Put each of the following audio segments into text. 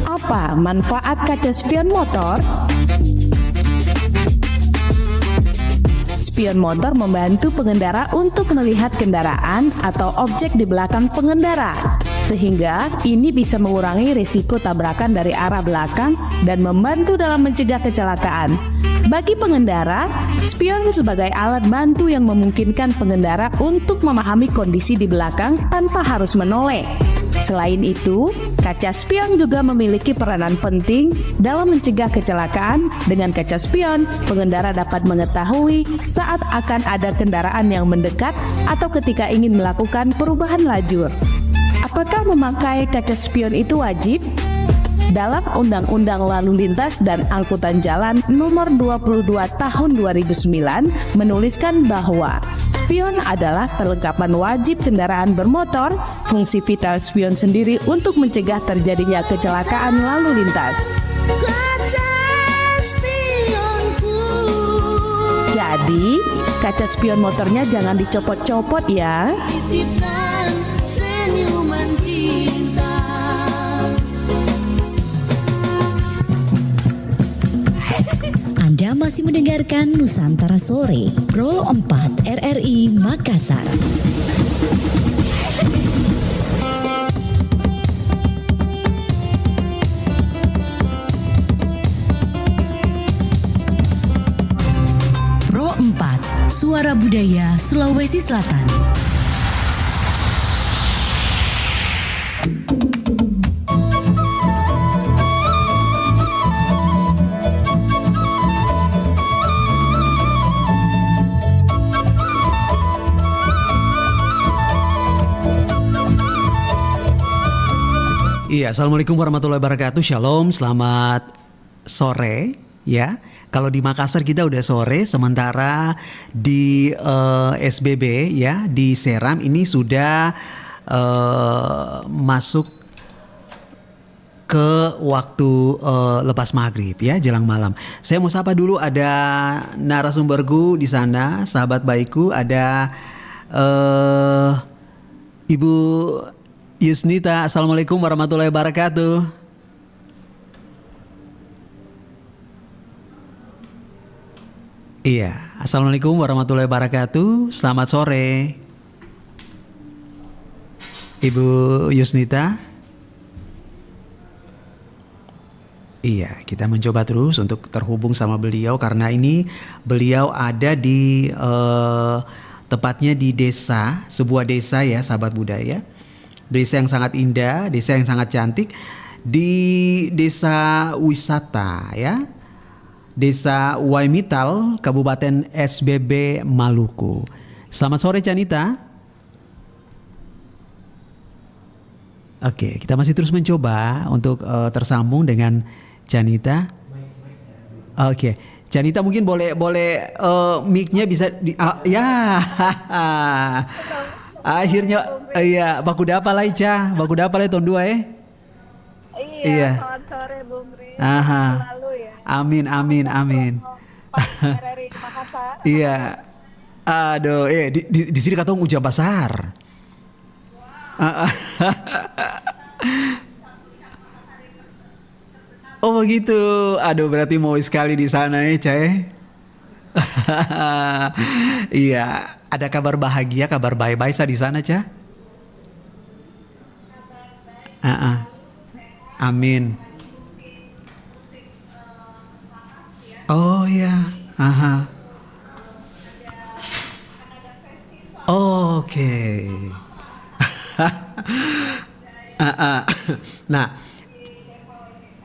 Apa manfaat kaca spion motor? Spion motor membantu pengendara untuk melihat kendaraan atau objek di belakang pengendara, sehingga ini bisa mengurangi risiko tabrakan dari arah belakang dan membantu dalam mencegah kecelakaan. Bagi pengendara, spion sebagai alat bantu yang memungkinkan pengendara untuk memahami kondisi di belakang tanpa harus menoleh. Selain itu, kaca spion juga memiliki peranan penting dalam mencegah kecelakaan. Dengan kaca spion, pengendara dapat mengetahui saat akan ada kendaraan yang mendekat atau ketika ingin melakukan perubahan lajur. Apakah memakai kaca spion itu wajib? Dalam Undang-Undang Lalu Lintas dan Angkutan Jalan Nomor 22 Tahun 2009 menuliskan bahwa spion adalah perlengkapan wajib kendaraan bermotor. Fungsi vital spion sendiri untuk mencegah terjadinya kecelakaan lalu lintas. Jadi, kaca spion motornya jangan dicopot-copot ya. Anda masih mendengarkan Nusantara Sore, Pro 4 RRI Makassar. Pro 4, Suara Budaya Sulawesi Selatan. Iya, assalamualaikum warahmatullahi wabarakatuh. Shalom, selamat sore. Ya, kalau di Makassar kita udah sore, sementara di SBB ya di Seram ini sudah masuk ke waktu lepas maghrib ya, jelang malam. Saya mau sapa dulu, ada narasumberku di sana, sahabat baikku, ada Ibu Yusnita. Assalamualaikum warahmatullahi wabarakatuh. Iya, assalamualaikum warahmatullahi wabarakatuh. Selamat sore, Ibu Yusnita. Iya, kita mencoba terus untuk terhubung sama beliau karena ini beliau ada di tepatnya di desa, sebuah desa ya, sahabat budaya. Desa yang sangat indah, desa yang sangat cantik, di desa wisata ya, Desa Waimital, Kabupaten SBB Maluku. Selamat sore Canita. Oke, kita masih terus mencoba untuk tersambung dengan Canita. Oke, Canita mungkin boleh mic-nya bisa ya. Akhirnya iya, baku dapa lah Ica, baku dapa lah tahun 2 Iya. Selamat sore Bung Ri. Aha. Selalu ya. Amin. RRI Makassar. Iya. Aduh, di sini katong ujar besar. Oh gitu. Aduh, berarti mau sekali di sana ya, Cah. Iya, ada kabar bahagia, kabar baik-baik di sana, Cah. Amin. Oh ya, aha. Oke. Nah,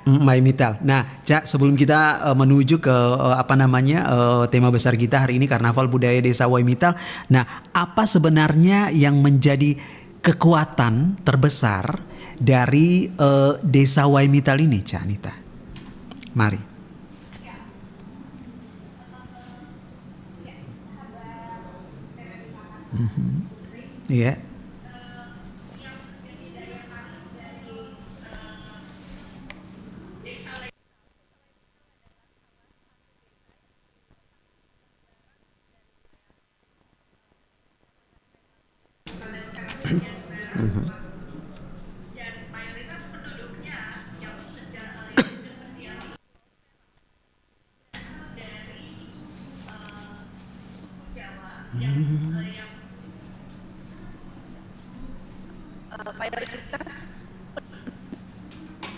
Waimital. Nah, Cak, sebelum kita menuju ke tema besar kita hari ini, Karnaval Budaya Desa Waimital. Nah, apa sebenarnya yang menjadi kekuatan terbesar dari Desa Waimital ini, Cak Anita? Mari. Iya. mayoritas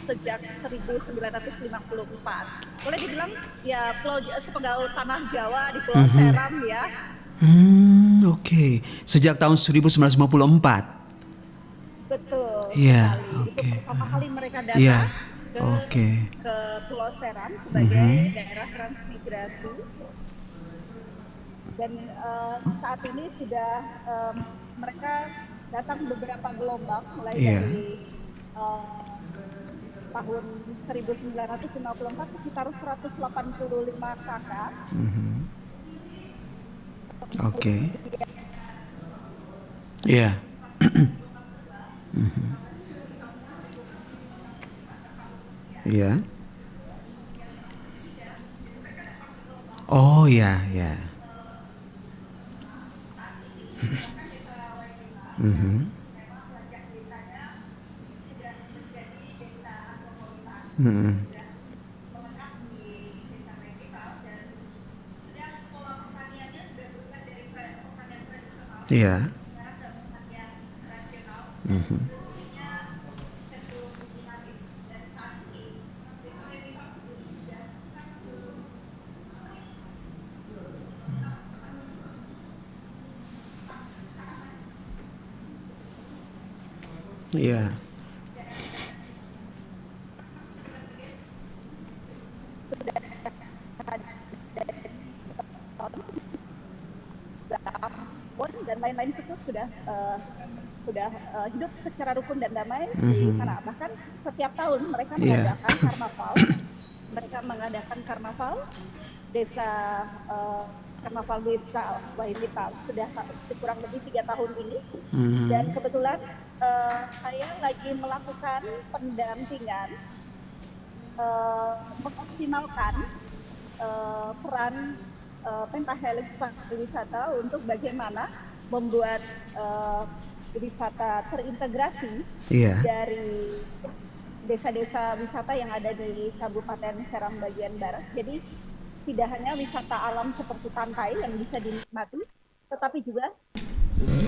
sejak 1954. Boleh dibilang ya sepenggal tanah Jawa di Pulau Seram ya. Oke. Sejak tahun 1954. Betul. Iya, Sekali. oke. Itu pertama kali mereka datang Iya. ke, Oke. ke Pulau Seram sebagai daerah transmigrasi. Dan saat ini sudah mereka datang beberapa gelombang mulai Iya. dari tahun 1954 sekitar 185 kakak. Oke. Iya. Iya. Oh ya, ya. Iya. Iya. Dan lain-lain itu sudah hidup secara rukun dan damai di sana. Bahkan setiap tahun mereka mengadakan karnaval. Mereka mengadakan karnaval desa karnaval desa Wainita sudah kurang lebih 3 tahun ini. Dan kebetulan saya lagi melakukan pendampingan mengoptimalkan peran Pentahelix pariwisata untuk bagaimana membuat wisata terintegrasi dari desa-desa wisata yang ada di Kabupaten Seram bagian barat. Jadi tidak hanya wisata alam seperti pantai yang bisa dinikmati, tetapi juga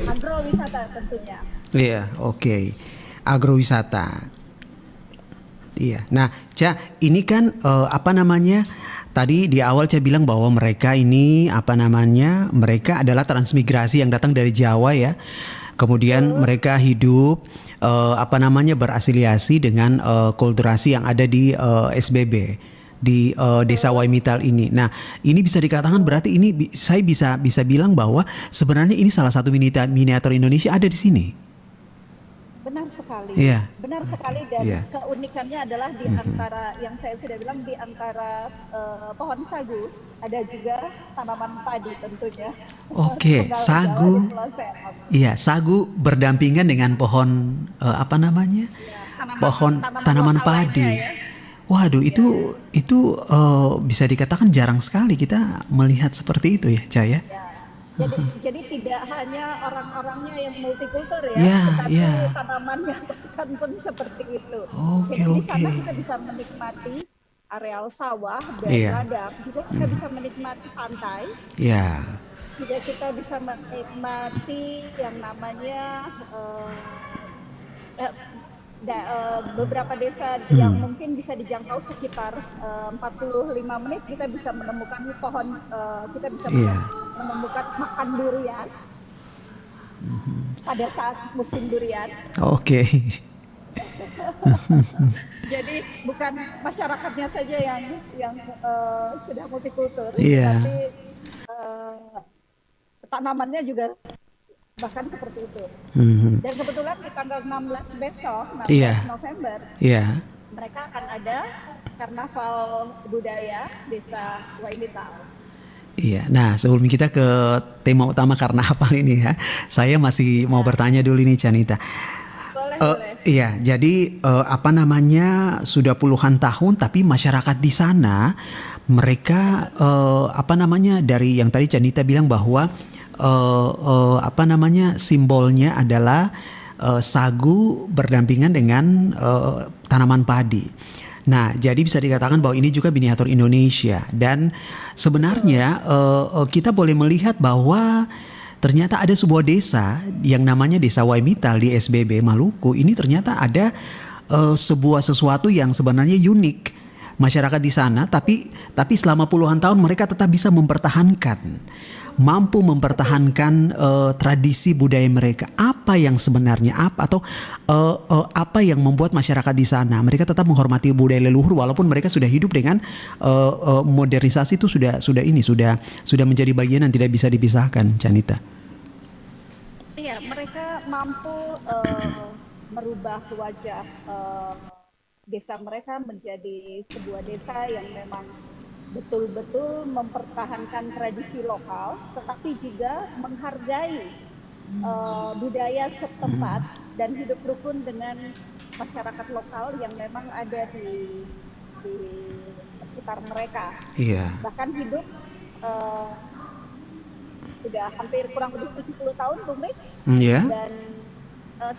agrowisata tentunya. Iya, oke. Agrowisata. Iya. Nah, Ca, ini kan apa namanya? Tadi di awal saya bilang bahwa mereka ini mereka adalah transmigrasi yang datang dari Jawa ya. Kemudian mereka hidup berafiliasi dengan kulturasi yang ada di SBB di Desa Waimital ini. Nah, ini bisa dikatakan berarti ini saya bisa bilang bahwa sebenarnya ini salah satu miniatur Indonesia ada di sini. Benar sekali. Iya. Benar sekali dan keunikannya adalah di antara yang saya sudah bilang di antara pohon sagu ada juga tanaman padi tentunya. Oke, sagu. Iya, sagu berdampingan dengan pohon tanaman padi. Ya. Waduh, itu bisa dikatakan jarang sekali kita melihat seperti itu ya, Caya. Jadi tidak hanya orang-orangnya yang multikultur tetapi tanamannya bahkan pun seperti itu. Jadi di sana kita bisa menikmati areal sawah dan ladang, juga kita bisa menikmati pantai. Iya. Juga kita bisa menikmati yang namanya beberapa desa yang mungkin bisa dijangkau sekitar 45 menit kita bisa menemukan pohon, kita bisa menemukan makan durian pada saat musim durian. Oke. Jadi bukan masyarakatnya saja yang sudah multikultur, Iya. tapi tanamannya juga bahkan seperti itu. Dan kebetulan di tanggal 16 besok, 16 November, mereka akan ada karnaval budaya Desa Wainita. Iya, nah sebelum kita ke tema utama karnaval ini ya, saya masih mau bertanya dulu nih Canita. Boleh. Iya, jadi sudah puluhan tahun tapi masyarakat di sana mereka dari yang tadi Canita bilang bahwa simbolnya adalah sagu berdampingan dengan tanaman padi. Nah, jadi bisa dikatakan bahwa ini juga miniatur Indonesia dan sebenarnya kita boleh melihat bahwa ternyata ada sebuah desa yang namanya Desa Waimital di SBB Maluku. Ini ternyata ada sebuah sesuatu yang sebenarnya unik masyarakat di sana, tapi selama puluhan tahun mereka tetap bisa mampu mempertahankan tradisi budaya mereka. Apa yang sebenarnya apa yang membuat masyarakat di sana mereka tetap menghormati budaya leluhur walaupun mereka sudah hidup dengan modernisasi itu sudah menjadi bagian yang tidak bisa dipisahkan, Canita. Iya, mereka mampu merubah wajah desa mereka menjadi sebuah desa yang memang betul-betul mempertahankan tradisi lokal, tetapi juga menghargai budaya setempat dan hidup rukun dengan masyarakat lokal yang memang ada di sekitar mereka. Iya. Bahkan hidup sudah hampir kurang lebih 70 tahun, Bung Riz. Iya. Dan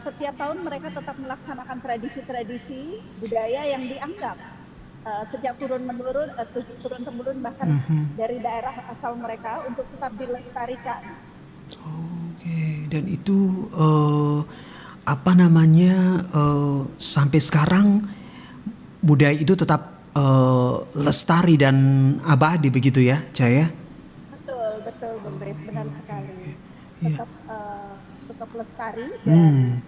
setiap tahun mereka tetap melaksanakan tradisi-tradisi budaya yang dianggap sejak turun temurun bahkan dari daerah asal mereka untuk tetap dilestarikan. Oke, dan itu sampai sekarang budaya itu tetap lestari dan abadi begitu ya, Caya? Betul, Bung Riz, benar sekali. Tetap lestari dan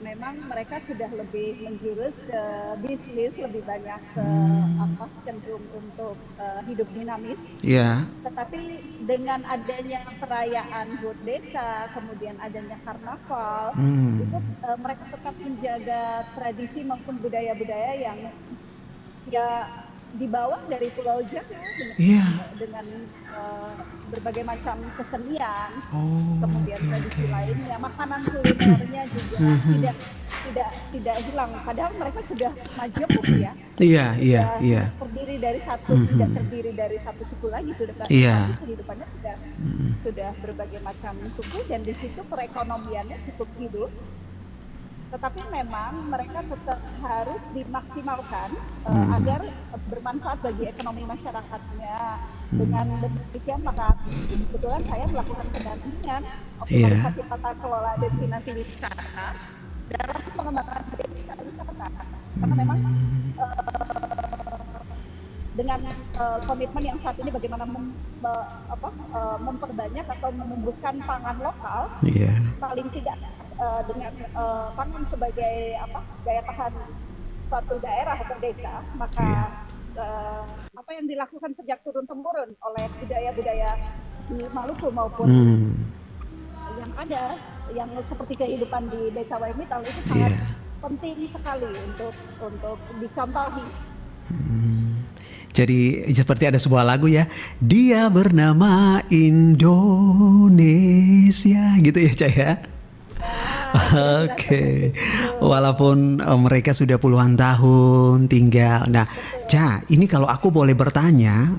memang mereka sudah lebih menjurus ke bisnis, lebih banyak ke cenderung untuk hidup dinamis. Iya. Tetapi dengan adanya perayaan HUT desa, kemudian adanya karnaval, itu mereka tetap menjaga tradisi maupun budaya-budaya yang ya dibawa dari Pulau Jawa dengan berbagai macam kesenian, kemudian tradisi lainnya, makanan kulinernya juga tidak hilang. Padahal mereka sudah majemuk ya. Iya. Terdiri dari tidak terdiri dari satu suku lagi sudah. Kehidupannya sudah berbagai macam suku dan di situ perekonomiannya cukup hidup. Tetapi memang mereka tetap harus dimaksimalkan agar bermanfaat bagi ekonomi masyarakatnya. Dengan demikian maka kebetulan saya melakukan pendampingan optimalisasi tata kelola destinasi wisata dalam pengembangan desa wisata. Karena memang dengan komitmen yang saat ini bagaimana memperbanyak atau menumbuhkan pangan lokal, paling tidak dengan pangan sebagai daya tahan suatu daerah atau desa, maka apa yang dilakukan sejak turun temurun oleh budaya-budaya di Maluku maupun yang ada, yang seperti kehidupan di Desa Waimital itu sangat penting sekali untuk dicontohi. Jadi seperti ada sebuah lagu ya, dia bernama Indonesia gitu ya, Caya. Oke. Walaupun mereka sudah puluhan tahun tinggal. Nah, Ca, ini kalau aku boleh bertanya,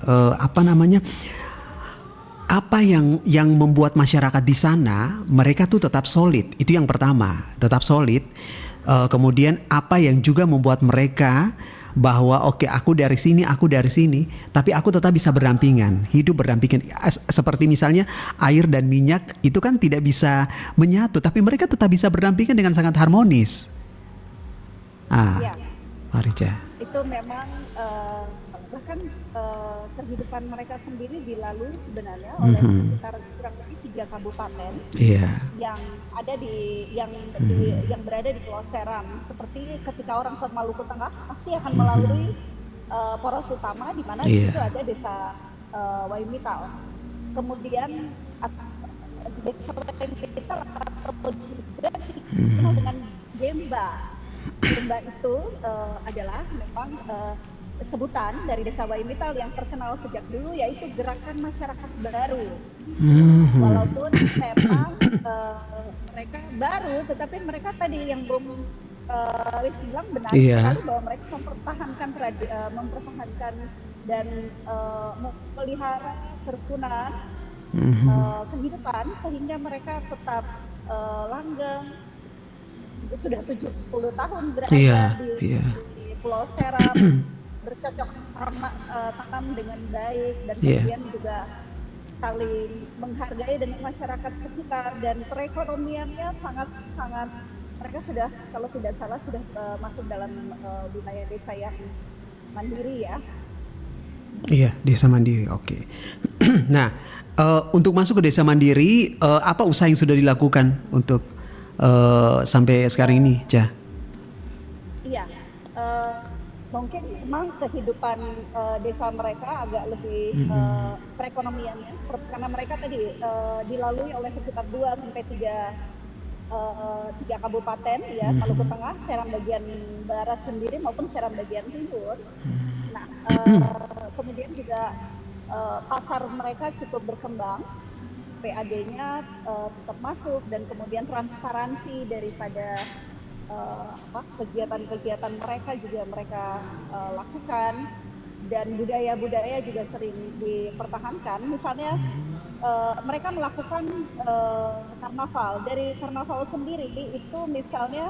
apa yang membuat masyarakat di sana mereka tuh tetap solid? Itu yang pertama, tetap solid. Kemudian apa yang juga membuat mereka bahwa aku dari sini, tapi aku tetap bisa hidup berdampingan. Seperti misalnya air dan minyak itu kan tidak bisa menyatu, tapi mereka tetap bisa berdampingan dengan sangat harmonis. Marica. Itu memang bahkan kehidupan mereka sendiri dilalui sebenarnya oleh sekitar kurang lebih 3 kabupaten yang ada yang berada di Pulau Seram. Seperti ketika orang ke Maluku Tengah pasti akan melalui poros utama di mana di situ ada Desa Waimital. Kemudian Desa Waimital atau juga dikenal dengan Gemba. Gemba itu adalah memang sebutan dari Desa Waimital yang terkenal sejak dulu, yaitu gerakan masyarakat baru. Walaupun memang mereka baru, tetapi mereka tadi yang belum bilang benar sekali bahwa mereka mempertahankan dan memelihara kerukunan kehidupan sehingga mereka tetap langgeng. Sudah 70 tahun berada di Pulau Seram, bercocok tanam dengan baik dan kemudian juga saling menghargai dengan masyarakat sekitar, dan perekonomiannya sangat mereka sudah, kalau tidak salah, sudah masuk dalam wilayah desa yang mandiri ya. Iya, desa mandiri. Oke. Nah, untuk masuk ke desa mandiri, apa usaha yang sudah dilakukan untuk sampai sekarang ini, Ja? Iya, mungkin memang kehidupan desa mereka agak lebih perekonomiannya, karena mereka tadi dilalui oleh sekitar 2 sampai 3 kabupaten ya, Maluku Tengah, Seram bagian barat sendiri maupun Seram bagian timur. Nah, kemudian juga pasar mereka cukup berkembang, PAD-nya tetap masuk, dan kemudian transparansi daripada kegiatan-kegiatan mereka juga mereka lakukan, dan budaya-budaya juga sering dipertahankan. Misalnya mereka melakukan karnaval. Dari karnaval sendiri itu misalnya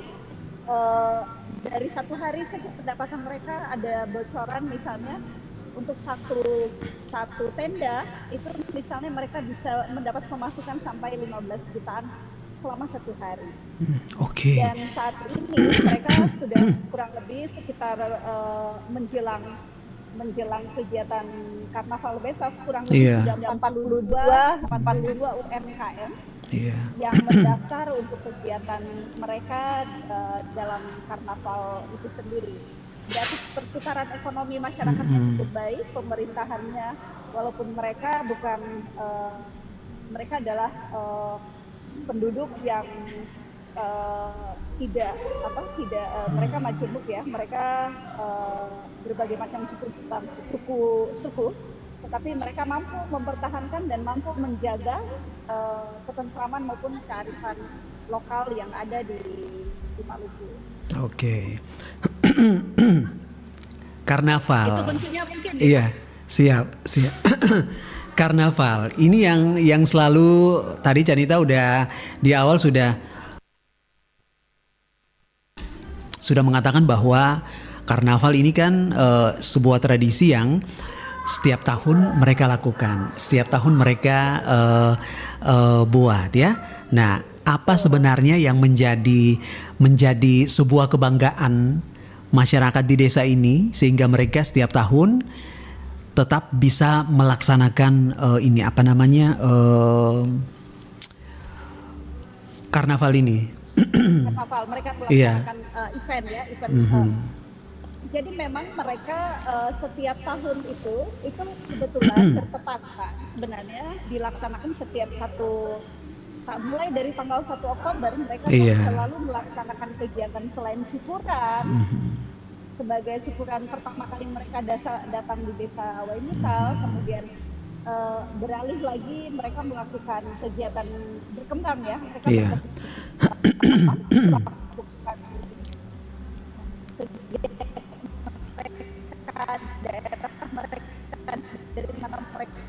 dari satu hari saja pendapatan mereka ada bocoran, misalnya untuk satu tenda itu misalnya mereka bisa mendapat pemasukan sampai 15 jutaan selama satu hari. Oke. Dan saat ini mereka sudah kurang lebih sekitar menjelang kegiatan karnaval besok kurang lebih sudah 82 UMKM yang mendaftar untuk kegiatan mereka dalam karnaval itu sendiri. Berarti perputaran ekonomi masyarakatnya cukup baik, pemerintahannya walaupun mereka bukan mereka adalah penduduk yang tidak mereka majemuk ya, mereka berbagai macam suku, tetapi mereka mampu mempertahankan dan mampu menjaga ketentraman maupun kearifan lokal yang ada di Maluku. Oke. Karnaval. Itu kuncinya mungkin. Iya, siap. Karnaval. Ini yang selalu tadi Canita udah di awal sudah mengatakan bahwa karnaval ini kan sebuah tradisi yang setiap tahun mereka lakukan, setiap tahun mereka buat ya. Nah, apa sebenarnya yang menjadi sebuah kebanggaan masyarakat di desa ini sehingga mereka setiap tahun tetap bisa melaksanakan karnaval ini? Karnaval mereka melaksanakan event. Jadi memang mereka setiap tahun itu kebetulan bertepatan sebenarnya dilaksanakan setiap mulai dari tanggal 1 Oktober mereka selalu melaksanakan kegiatan selain syukuran. Sebagai syukuran pertama kali mereka datang di desa Waimital, kemudian beralih lagi mereka melakukan kegiatan berkembang ya. Mereka melakukan daerah mereka dari mana mereka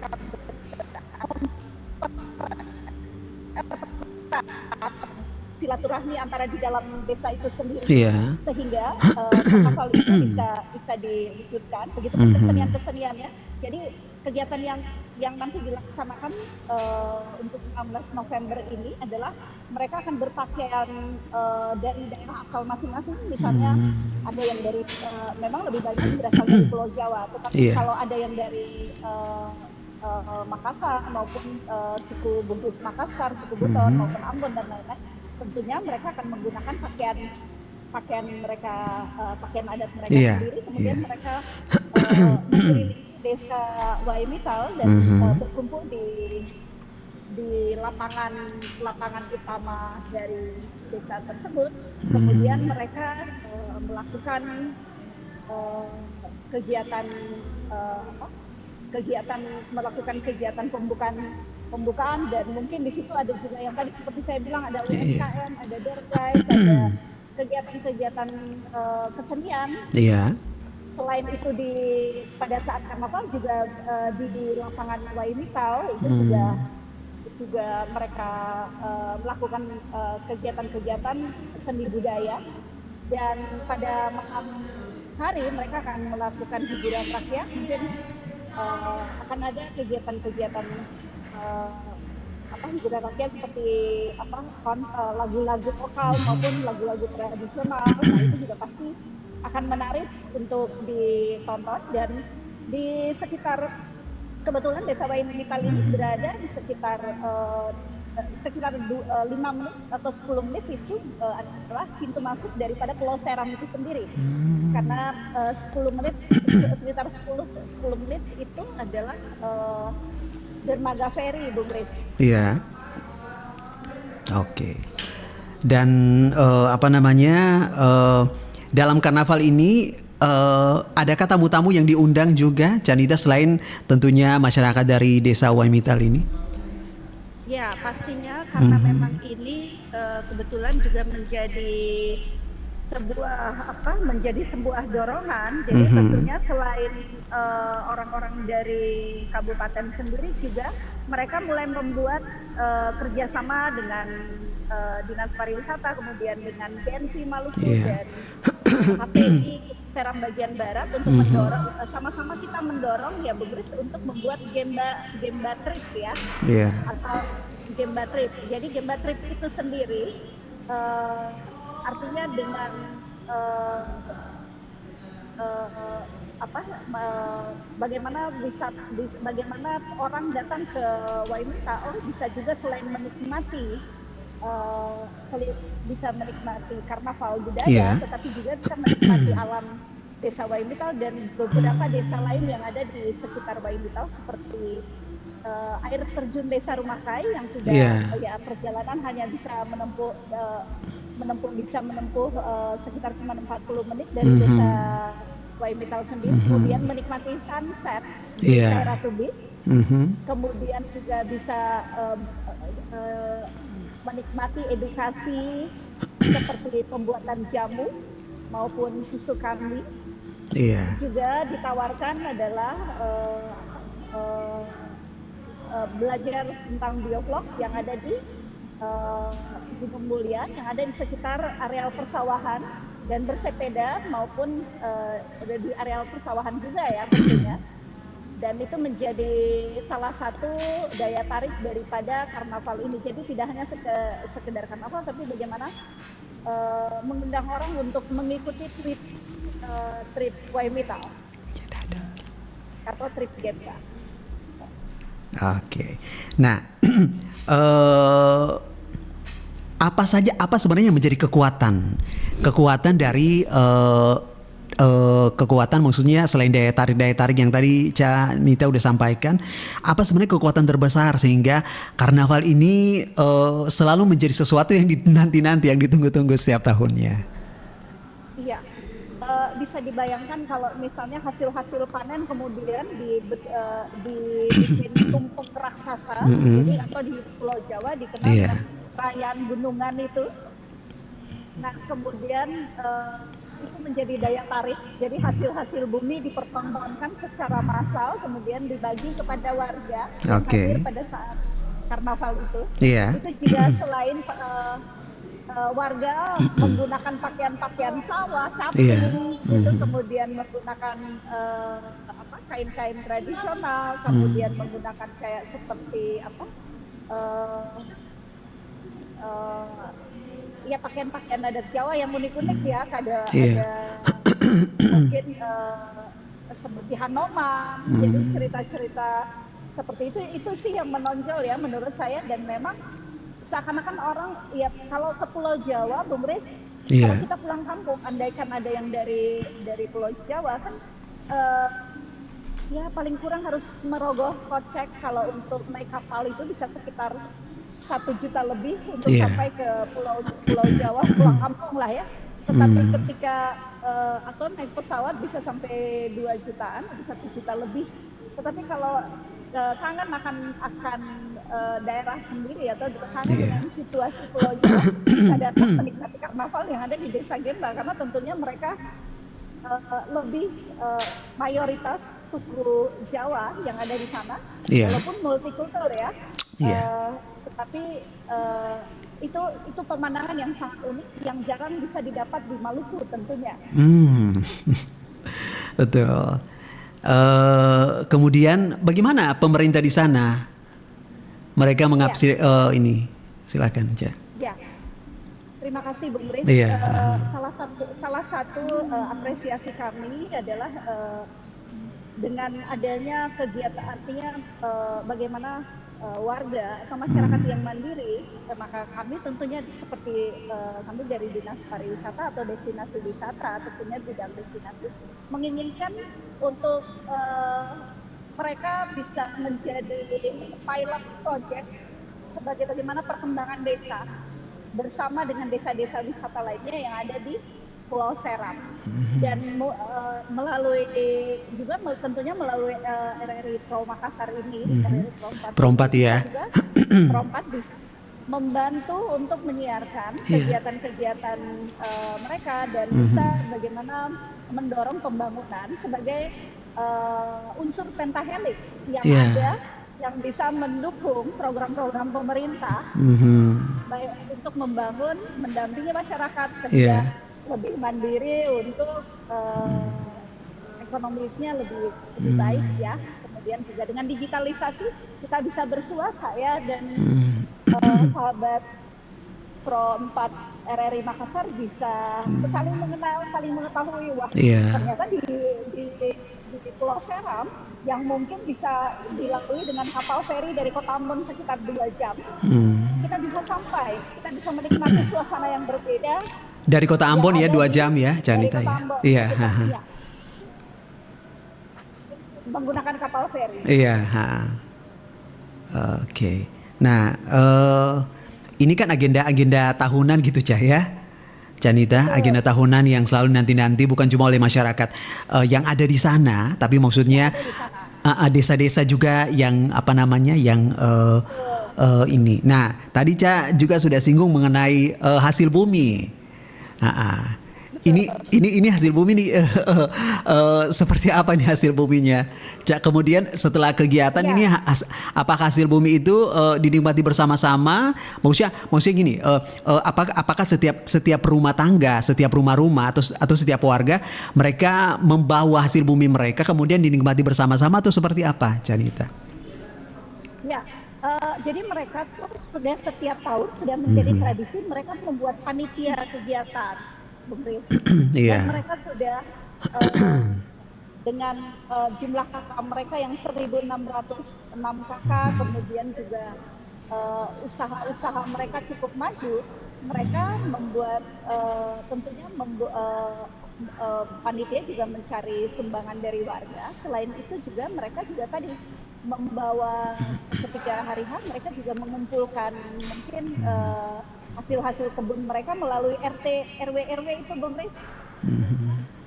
silaturahmi antara di dalam desa itu sendiri, sehingga karnaval itu bisa diwujudkan. Begitu kesenian-keseniannya. Jadi kegiatan yang nanti dilaksanakan untuk 16 November ini adalah mereka akan berpakaian dari daerah asal masing-masing. Misalnya ada yang dari memang lebih banyak berasal dari Pulau Jawa, tetapi kalau ada yang dari Makassar maupun suku Bugis Makassar, suku Buton maupun Ambon dan lain-lain, tentunya mereka akan menggunakan pakaian mereka, pakaian adat mereka sendiri. Kemudian mereka mengelilingi desa Waimital dan berkumpul di lapangan utama dari desa tersebut. Kemudian mereka melakukan melakukan kegiatan pembukaan, dan mungkin di situ ada juga yang tadi seperti saya bilang ada UMKM, ada Dorguys, ada kegiatan-kegiatan kesenian. Selain itu pada saat karnaval juga di lapangan Waimital itu juga mereka melakukan kegiatan-kegiatan seni budaya, dan pada malam hari mereka akan melakukan hiburan rakyat. Mungkin akan ada kegiatan-kegiatan hiburan rakyat seperti lagu-lagu lokal maupun lagu-lagu tradisional. Nah, itu juga pasti akan menarik untuk ditonton. Dan di sekitar, kebetulan Desa Waimital ini berada di sekitar 5 menit atau 10 menit itu adalah pintu masuk daripada Pulau Seram itu sendiri. Karena 10 menit, sekitar 10 menit itu adalah dermaga feri, Bung Riz. Iya. Oke. Dan dalam karnaval ini adakah tamu-tamu yang diundang juga, Canita, selain tentunya masyarakat dari Desa Waimital ini? Ya, pastinya karena memang ini kebetulan juga menjadi sebuah dorongan. Jadi tentunya selain orang-orang dari kabupaten sendiri juga mereka mulai membuat kerjasama dengan Dinas Pariwisata, kemudian dengan Gensi Maluku dan HPI Seram bagian Barat untuk mendorong, sama-sama kita mendorong ya Bung Riz untuk membuat Gemba Trip ya, atau Gemba Trip. Jadi Gemba Trip itu sendiri artinya dengan bagaimana orang datang ke Waimita bisa juga selain menikmati karnaval budaya, tetapi juga bisa menikmati alam Desa Waimital dan beberapa desa lain yang ada di sekitar Waimital seperti air terjun Desa Rumakai yang sudah perjalanan hanya bisa menempuh sekitar cuma 40 menit dari Desa Waimital sendiri. Kemudian menikmati sunset di daerah Tubis. Kemudian juga bisa menikmati edukasi seperti pembuatan jamu maupun susu kambing. Juga ditawarkan adalah belajar tentang biovlog yang ada di Gunung Mulia, yang ada di sekitar areal persawahan, dan bersepeda maupun di areal persawahan juga ya tentunya. Dan itu menjadi salah satu daya tarik daripada karnaval ini. Jadi tidak hanya sekedar karnaval, tapi bagaimana mengundang orang untuk mengikuti trip Waimital atau trip Gemba. Oke. Nah, apa sebenarnya menjadi kekuatan dari kekuatan, maksudnya selain daya tarik yang tadi Canita udah sampaikan, apa sebenarnya kekuatan terbesar sehingga karnaval ini selalu menjadi sesuatu yang dinanti-nanti, yang ditunggu-tunggu setiap tahunnya? Iya, bisa dibayangkan kalau misalnya hasil panen kemudian dibikin tumpeng raksasa, jadi atau di Pulau Jawa dikenal dengan perayaan gunungan itu. Nah kemudian itu menjadi daya tarik, jadi hasil bumi dipertontonkan secara massal, kemudian dibagi kepada warga yang hadir pada saat karnaval itu. Itu juga selain warga menggunakan pakaian sawah, caping, itu kemudian menggunakan kain-kain tradisional, kemudian menggunakan kayak seperti pakaian adat Jawa yang unik-unik ya, ada mungkin seperti Hanoman, jadi cerita-cerita seperti itu sih yang menonjol ya menurut saya. Dan memang seakan-akan orang ya kalau ke Pulau Jawa, Bung Riz, kalau kita pulang kampung, andaikan ada yang dari Pulau Jawa kan ya paling kurang harus merogoh kocek kalau untuk naik kapal itu bisa sekitar 1 juta lebih untuk sampai ke Pulau Jawa, pulang kampung lah ya. Tetapi ketika atau naik pesawat bisa sampai 2 jutaan, bisa 1 juta lebih. Tetapi kalau kangen akan daerah sendiri atau kangen dengan situasi Pulau Jawa, bisa datang menikmati karnaval yang ada di Desa Gemba, karena tentunya mereka lebih mayoritas suku Jawa yang ada di sana, walaupun multikultur ya. Tetapi itu pemandangan yang sangat unik yang jarang bisa didapat di Maluku tentunya. Betul. Kemudian bagaimana pemerintah di sana mereka mengabsi ini. Silakan, Ca. Ya, terima kasih Bung Riz. Iya. Salah satu apresiasi kami adalah dengan adanya kegiatan, artinya bagaimana warga atau masyarakat yang mandiri, maka kami tentunya seperti kami dari Dinas Pariwisata atau Destinasi Wisata, tentunya bidang destinasi, menginginkan untuk mereka bisa menjadi pilot project sebagai bagaimana perkembangan desa bersama dengan desa-desa wisata lainnya yang ada di Pulau Seram, dan melalui juga tentunya melalui RRI Pro Makassar ini, RRI Pro 4 ya, Pro 4 bisa membantu untuk menyiarkan kegiatan-kegiatan mereka dan bisa bagaimana mendorong pembangunan sebagai unsur pentahelik yang ada, yang bisa mendukung program-program pemerintah baik untuk membangun, mendampingi masyarakat kerja lebih mandiri untuk ekonomisnya lebih baik ya. Kemudian juga dengan digitalisasi kita bisa bersua, saya dan sahabat Pro 4 RRI Makassar bisa saling mengenal, saling mengetahui, wah ternyata di Pulau Seram yang mungkin bisa dilalui dengan kapal feri dari Kota Ambon sekitar 2 jam, kita bisa sampai, kita bisa menikmati suasana yang berbeda dari Kota Ambon ya, 2 jam ya, Janita ya. Iya. Menggunakan kapal feri. Iya. Oke. Nah, ini kan agenda tahunan gitu, Cah ya. Janita, agenda tahunan yang selalu nanti-nanti bukan cuma oleh masyarakat yang ada di sana, tapi maksudnya desa-desa juga yang yang ini. Nah, tadi Ca juga sudah singgung mengenai hasil bumi. Ini hasil bumi nih, seperti apa nih hasil buminya, Cak? Kemudian setelah kegiatan ini apakah hasil bumi itu dinikmati bersama-sama? Maksudnya gini, apakah setiap rumah tangga, setiap rumah-rumah atau setiap warga mereka membawa hasil bumi mereka kemudian dinikmati bersama-sama atau seperti apa, Janita? Ya. Jadi mereka tuh sudah setiap tahun sudah menjadi tradisi mereka membuat panitia kegiatan, Bung Riz. Dan mereka sudah dengan jumlah kakak mereka yang 1.606 kakak, kemudian juga usaha-usaha mereka cukup maju. Mereka membuat tentunya panitia juga mencari sumbangan dari warga. Selain itu juga mereka juga tadi membawa ketika hari H mereka juga mengumpulkan mungkin hasil-hasil kebun mereka melalui RT, RW itu, Bung Riz.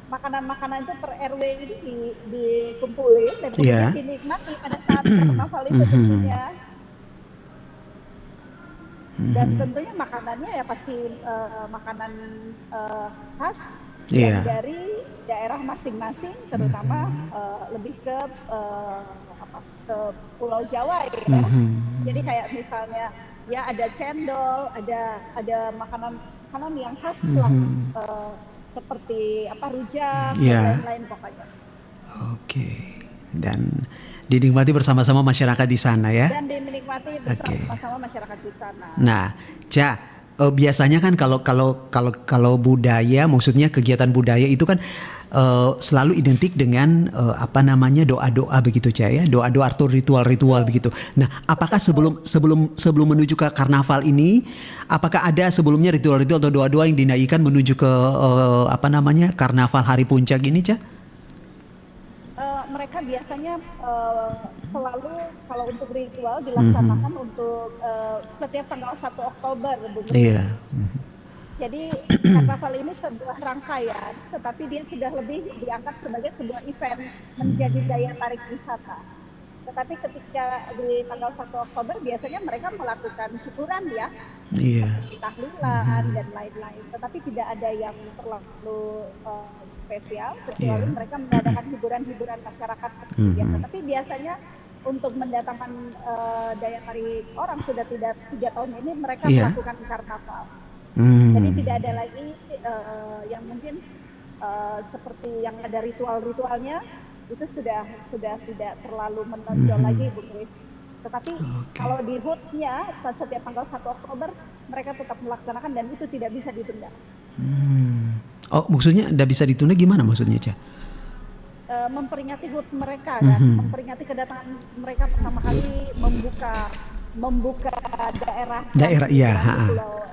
Makanan-makanan itu per RW ini dikumpulin dan kemudian dinikmati pada saat karnaval itu tentunya. Dan tentunya makanannya ya pasti makanan khas dari daerah masing-masing, terutama lebih ke Pulau Jawa ya. Jadi kayak misalnya ya ada cendol, ada makanan yang khas lah, seperti rujak dan lain-lain pokoknya. Oke. Dan dinikmati bersama-sama masyarakat di sana ya. Dan dinikmati bersama-sama masyarakat di sana. Nah, Ca, biasanya kan kalau budaya, maksudnya kegiatan budaya itu kan selalu identik dengan doa-doa begitu, Ca ya, doa-doa atau ritual-ritual begitu. Nah, apakah sebelum menuju ke karnaval ini, apakah ada sebelumnya ritual-ritual atau doa-doa yang dinaikkan menuju ke karnaval hari puncak ini, Ca? Mereka biasanya selalu kalau untuk ritual dilaksanakan untuk setiap tanggal 1 Oktober, Bung. Iya. Jadi karnaval ini sebuah rangkaian, tetapi dia sudah lebih diangkat sebagai sebuah event menjadi daya tarik wisata. Tetapi ketika di tanggal 1 Oktober biasanya mereka melakukan syukuran ya, seperti tahlilan dan lain-lain. Tetapi tidak ada yang terlalu spesial, kecuali mereka mengadakan hiburan-hiburan masyarakat seperti biasa. Tapi biasanya untuk mendatangkan daya tarik orang sudah tidak 3 tahun ini mereka melakukan karnaval. Jadi tidak ada lagi yang mungkin seperti yang ada ritual-ritualnya, itu sudah tidak terlalu menonjol lagi, Bu Kris. Tetapi kalau di HUT-nya setiap tanggal 1 Oktober mereka tetap melaksanakan dan itu tidak bisa ditunda. Oh, maksudnya tidak bisa ditunda gimana maksudnya, Ca? Memperingati HUT mereka kan, memperingati kedatangan mereka pertama kali membuka daerah iya,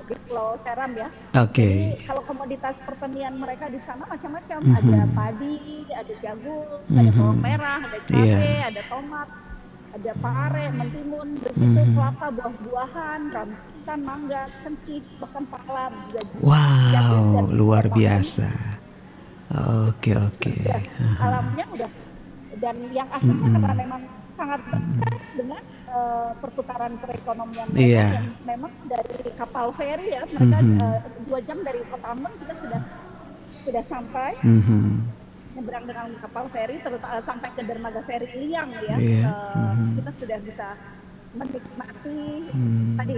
di Pulau Seram ya. Oke. Jadi kalau komoditas pertanian mereka di sana macam-macam, ada padi, ada jagung, ada bawang merah, ada cabai, ada tomat, ada pare, mentimun, begitu kelapa, buah-buahan, rambutan, mangga, kencik, bahkan paklam juga. Wow, luar biasa. Oke. Alamnya udah, dan yang akhirnya karena memang sangat dekat dengan perputaran perekonomian mereka, yang memang dari kapal feri ya, mereka 2 jam dari kota Ambon kita sudah sampai. Nyebrang dengan kapal feri sampai ke dermaga feri Liang ya. Kita sudah bisa menikmati tadi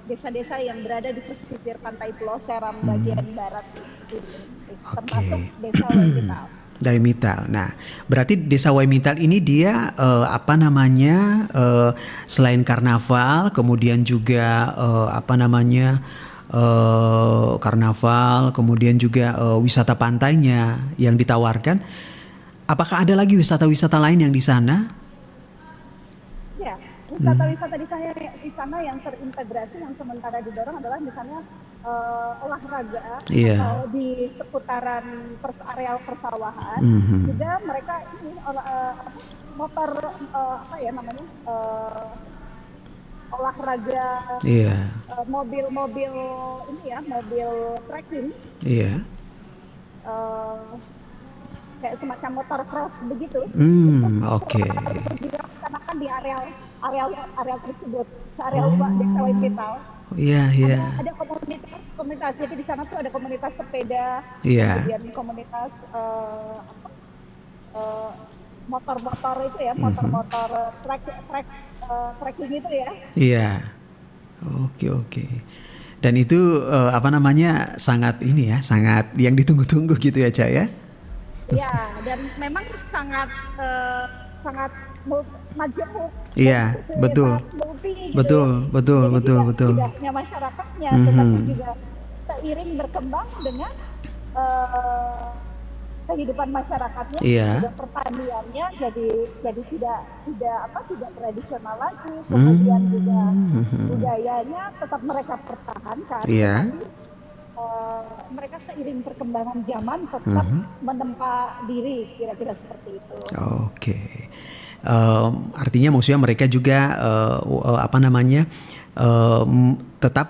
desa-desa yang berada di pesisir pantai Pulau Seram bagian barat ini, termasuk desa Waimital. Waimital. Nah, berarti desa Waimital ini dia selain karnaval, kemudian juga karnaval, kemudian juga wisata pantainya yang ditawarkan. Apakah ada lagi wisata-wisata lain yang di sana? Ya, wisata-wisata di sana yang terintegrasi yang sementara didorong adalah misalnya olahraga di seputaran areal persawahan. Juga mereka ini motor olahraga mobil ini ya, mobil trekking. Kayak semacam motor cross begitu. Oke. Dilaksanakan di area tersebut, area desa Waimital. Ada komunitas. Jadi di sana tuh ada komunitas sepeda, kemudian komunitas motor-motor itu ya, motor-motor trekking itu ya. Oke. Dan itu sangat sangat yang ditunggu-tunggu gitu ya, Ca ya? Iya, dan memang sangat majemuk. Iya, betul. Betul. Tidak hanya masyarakatnya, tetapi juga seiring berkembang dengan kehidupan masyarakatnya, juga pertaniannya jadi tidak tradisional lagi, kemudian juga budayanya tetap mereka pertahankan. Mereka seiring perkembangan zaman tetap menempa diri, kira-kira seperti itu. Oke. Artinya maksudnya mereka juga tetap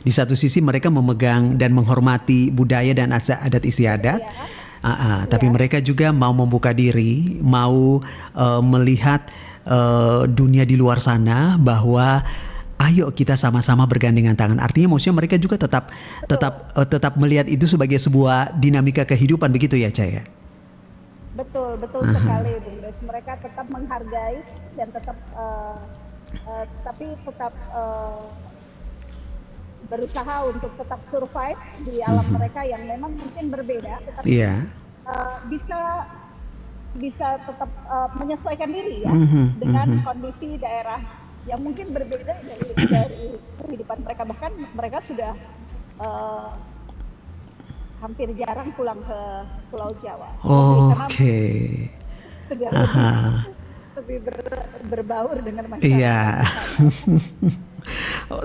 di satu sisi mereka memegang dan menghormati budaya dan adat istiadat, tapi mereka juga mau membuka diri, mau melihat dunia di luar sana bahwa ayo kita sama-sama bergandengan tangan. Artinya maksudnya mereka juga tetap melihat itu sebagai sebuah dinamika kehidupan, begitu ya, Ca? Betul sekali, Bung Des. Mereka tetap menghargai dan tetap berusaha untuk tetap survive di alam mereka yang memang mungkin berbeda, tetapi bisa tetap menyesuaikan diri ya dengan kondisi daerah yang mungkin berbeda dari kehidupan mereka. Bahkan mereka sudah hampir jarang pulang ke Pulau Jawa. Oke. Sudah lebih berbaur dengan masyarakat. Iya.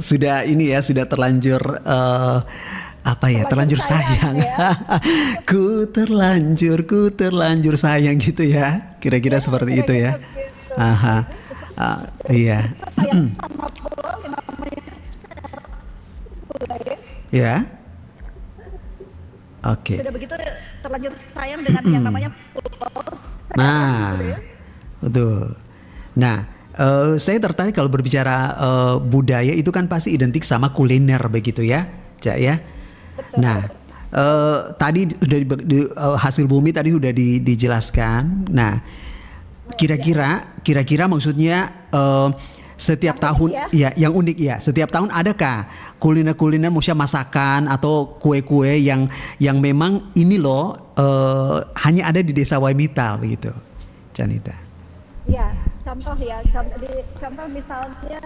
Sudah terlanjur terlanjur sayang. Ya. ku terlanjur sayang gitu ya. Kira-kira seperti itu ya. Iya. Ya. Oke. Sudah begitu terlanjur sayang dengan yang namanya pulau. Betul. Nah, saya tertarik kalau berbicara budaya itu kan pasti identik sama kuliner begitu ya, Ca ya. Betul. Nah, tadi sudah hasil bumi tadi sudah dijelaskan. Nah, kira-kira maksudnya setiap tahun ya yang unik ya. Setiap tahun adakah kuliner maksudnya masakan atau kue-kue yang memang ini loh hanya ada di Desa Waimital begitu, Canita? Ya, contoh ya, contoh misalnya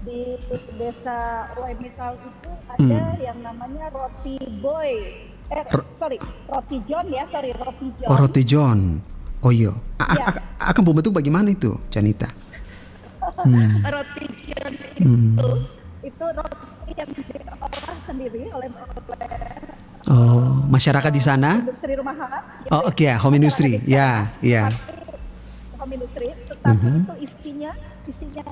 di desa Waimisal itu ada yang namanya roti boy, roti john ya, roti john. Oh, roti john. Oh iya. Ya. Akan berbentuk bagaimana itu, Janita? Roti john itu roti yang diolah sendiri oleh Masyarakat di sana? industri rumahan. Oh, oke, home industry. Ya, ya. Home industry, tetapi itu isinya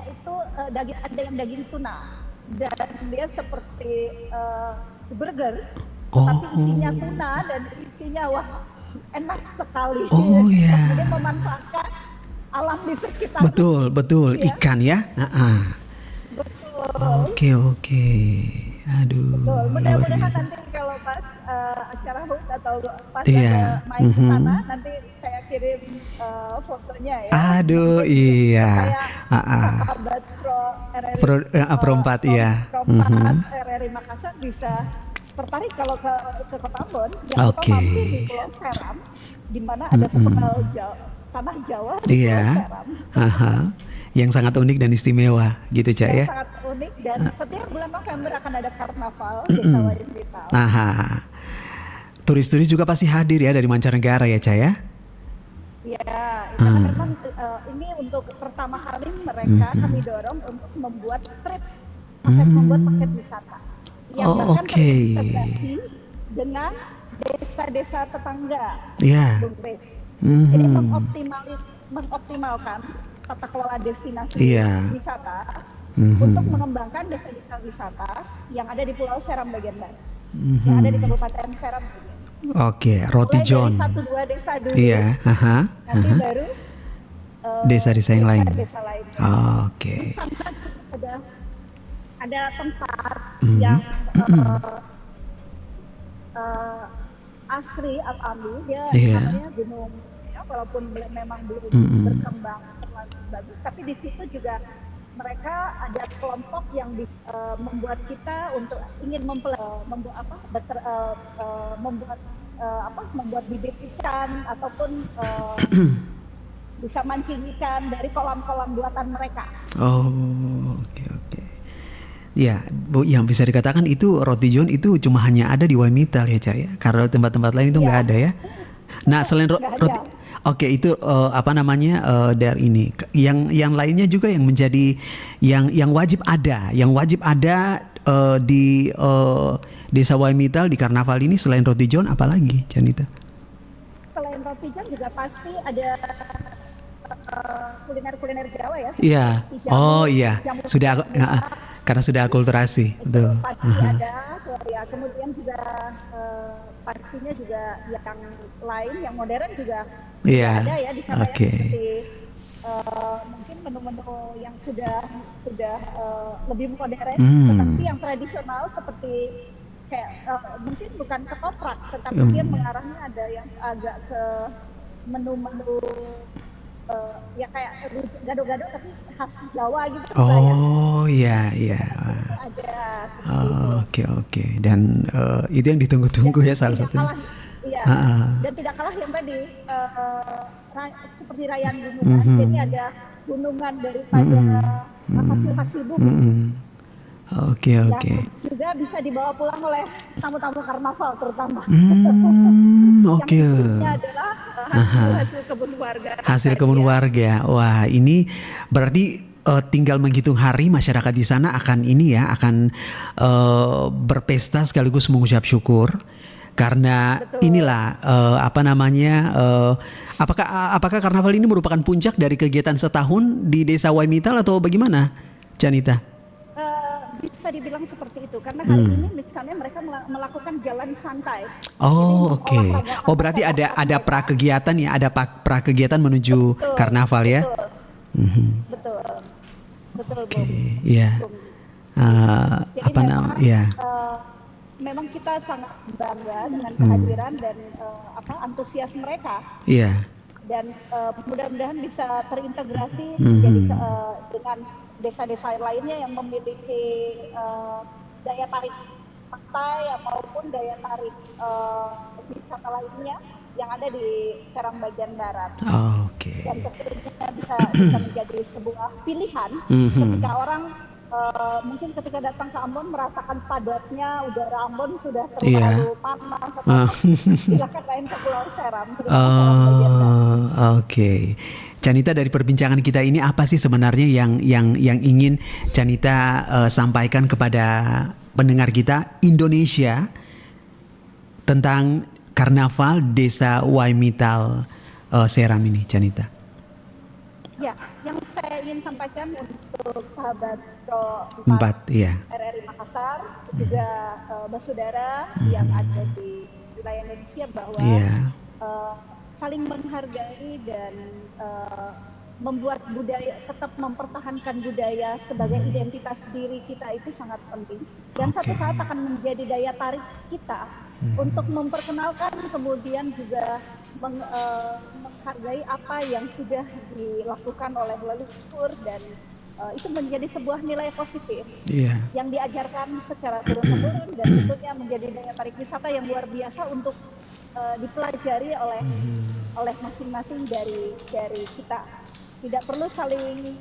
itu daging, ada yang daging tuna, dan dia seperti burger, tapi isinya tuna dan isinya wah enak sekali. Oh ya. Jadi memanfaatkan alam di sekitar. Betul, Ya. ikan ya. Betul. Oke. Aduh. Betul. Luar Mudah-mudahan biasa. nanti kalau pas acara HUT atau pas Iya. ada main ke sana, nanti saya kirim fotonya ya. Aduh, iya. Sahabat Pro 4 ya. Pro 4 RRI Makassar bisa tertarik kalau ke Kota Ambon, jangan lupa Oke. mampir di Pulau Seram, di mana ada terkenal tanah Jawa di Pulau Iya. Seram. Yang sangat unik dan istimewa gitu, Cak ya. Yang sangat unik, dan setiap bulan November akan ada karnaval Desa Waimisal. Turis-turis juga pasti hadir ya dari mancanegara ya, Cak ya. Ya, karena memang ini untuk pertama kali mereka kami dorong untuk membuat trip, membuat paket wisata yang bahkan terintegrasi dengan desa-desa tetangga, Iya. Bung Chris. Jadi mengoptimalkan tata kelola destinasi wisata untuk mengembangkan desa-desa wisata yang ada di Pulau Seram bagian barat, yang ada di Kabupaten Seram. Oke, roti Mulai john. dari 1-2 desa dulu. Iya, Nanti baru desa-desa yang lain. desa lainnya. Oke. Ada tempat yang asri alami, dia namanya gunung ya, walaupun memang belum berkembang terlalu bagus, tapi di situ juga mereka ada kelompok yang membuat kita untuk ingin membuat bibit ikan ataupun bisa mancing ikan dari kolam-kolam buatan mereka. Oke. Ya, Bu, yang bisa dikatakan itu roti john itu cuma hanya ada di Waimisal ya, Cak ya. Karena tempat-tempat lain itu nggak ada ya. Nah, selain roti, oke, itu dari ini. Yang lainnya juga yang menjadi yang wajib ada di Desa Waimisal di karnaval ini selain roti john apalagi, Janita? Selain roti john juga pasti ada kuliner Jawa ya. Iya. Oh iya. Sudah karena sudah akulturasi. Betul. Pasti ada, ya. Kemudian juga pastinya juga yang lain, yang modern juga ada ya di sana. Seperti mungkin menu-menu yang sudah lebih modern, tetapi yang tradisional seperti kayak mungkin bukan ketoprak, tetapi dia mengarahnya ada yang agak ke menu-menu ya kayak gado-gado tapi khas Jawa gitu. Oh iya. Ada. Oke. Dan itu yang ditunggu-tunggu ya salah satunya. Dan tidak kalah yang tadi seperti Rayaan Gunungan. Jadi ada gunungan daripada hasil bumi. Oke. Juga bisa dibawa pulang oleh tamu-tamu karnaval terutama. Oke. Yang adalah hasil kebun warga. Hasil kebun warga. Wah, ini berarti tinggal menghitung hari masyarakat di sana akan berpesta sekaligus mengucap syukur karena inilah apakah karnaval ini merupakan puncak dari kegiatan setahun di Desa Waimisal atau bagaimana, Janita? Bisa dibilang seperti itu karena hari ini misalnya mereka melakukan jalan santai. Oke. Oh, berarti ada prakegiatan ya, ada prakegiatan menuju karnaval ya. Betul. Oke. Iya. Memang kita sangat bangga dengan kehadiran dan antusias mereka. Iya. Dan mudah-mudahan bisa terintegrasi dengan desa-desa lainnya yang memiliki daya tarik pantai maupun daya tarik wisata lainnya yang ada di Serang bagian barat. Oke. Dan tentunya bisa menjadi sebuah pilihan ketika orang mungkin ketika datang ke Ambon merasakan padatnya udara Ambon sudah terlalu panas atau silakan main ke Pulau Seram. Oke. Canita, dari perbincangan kita ini apa sih sebenarnya yang ingin Canita sampaikan kepada pendengar kita Indonesia tentang Karnaval Desa Waimittal Seram ini, Canita? Ya, yang saya ingin sampaikan untuk sahabat Pro 4 RRI Makassar, juga bersaudara yang ada di wilayah Indonesia bahwa saling menghargai dan membuat budaya, tetap mempertahankan budaya sebagai identitas diri kita itu sangat penting. Dan satu saat akan menjadi daya tarik kita untuk memperkenalkan, kemudian juga menghargai apa yang sudah dilakukan oleh leluhur, dan itu menjadi sebuah nilai positif yang diajarkan secara turun-temurun, dan tentunya menjadi daya tarik wisata yang luar biasa untuk dipelajari oleh masing-masing dari kita. Tidak perlu saling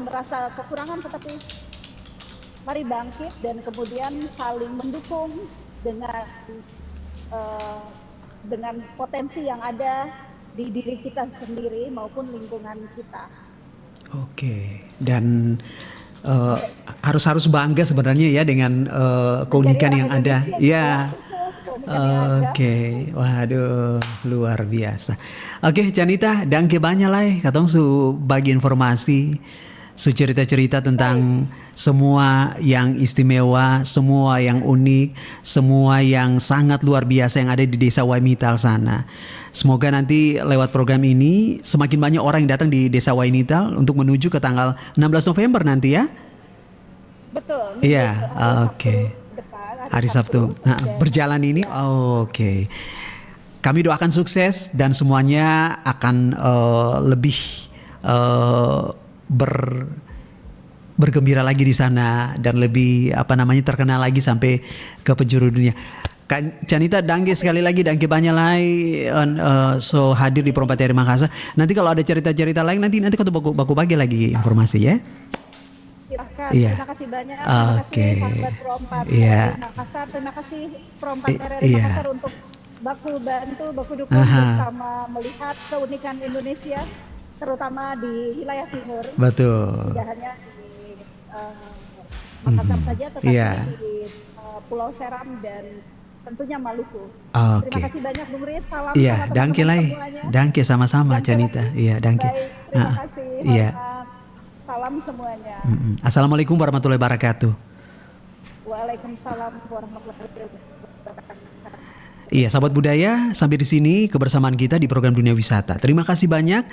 merasa kekurangan, tetapi mari bangkit dan kemudian saling mendukung dengan potensi yang ada di diri kita sendiri maupun lingkungan kita. Oke, dan harus bangga sebenarnya ya dengan keunikan yang ada. Ya. Oke, waduh, luar biasa. Oke, Canita, danke banyak lah katong su bagi informasi, su cerita-cerita tentang semua yang istimewa, semua yang unik, semua yang sangat luar biasa yang ada di Desa Waimittal sana. Semoga nanti lewat program ini semakin banyak orang yang datang di Desa Waimittal untuk menuju ke tanggal 16 November nanti ya. Betul. Iya, oke. Hari Sabtu. Nah, berjalan ini, oke. Kami doakan sukses dan semuanya akan lebih bergembira lagi di sana dan lebih terkenal lagi sampai ke penjuru dunia. Canita, danke sekali lagi, danke banyak lagi so hadir di Pro 4 RRI Makassar. Nanti kalau ada cerita-cerita lain nanti kau baku bagi lagi informasi ya. Silahkan, terima kasih banyak. Terima kasih sahabat Pro 4 RRI Makassar. Terima kasih Pro 4 RRI Makassar untuk baku dukung bersama melihat keunikan Indonesia, terutama di wilayah timur. Betul. Tidak hanya di Makassar saja, tetapi di Pulau Seram dan tentunya Maluku. Terima kasih banyak Bung Riz. Salam. Iya, danke lah. Danke sama-sama Canita. Iya, danke. Baik, terima kasih. Iya. Salam semuanya. Assalamualaikum warahmatullahi wabarakatuh. Waalaikumsalam warahmatullahi wabarakatuh. Iya, sahabat budaya, sampai di sini kebersamaan kita di program Dunia Wisata. Terima kasih banyak.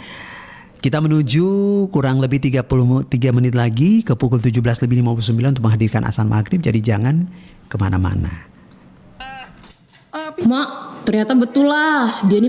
Kita menuju kurang lebih 33 menit lagi ke pukul 17:59 untuk menghadirkan azan maghrib. Jadi jangan kemana-mana. Mak, ternyata betul lah dia ini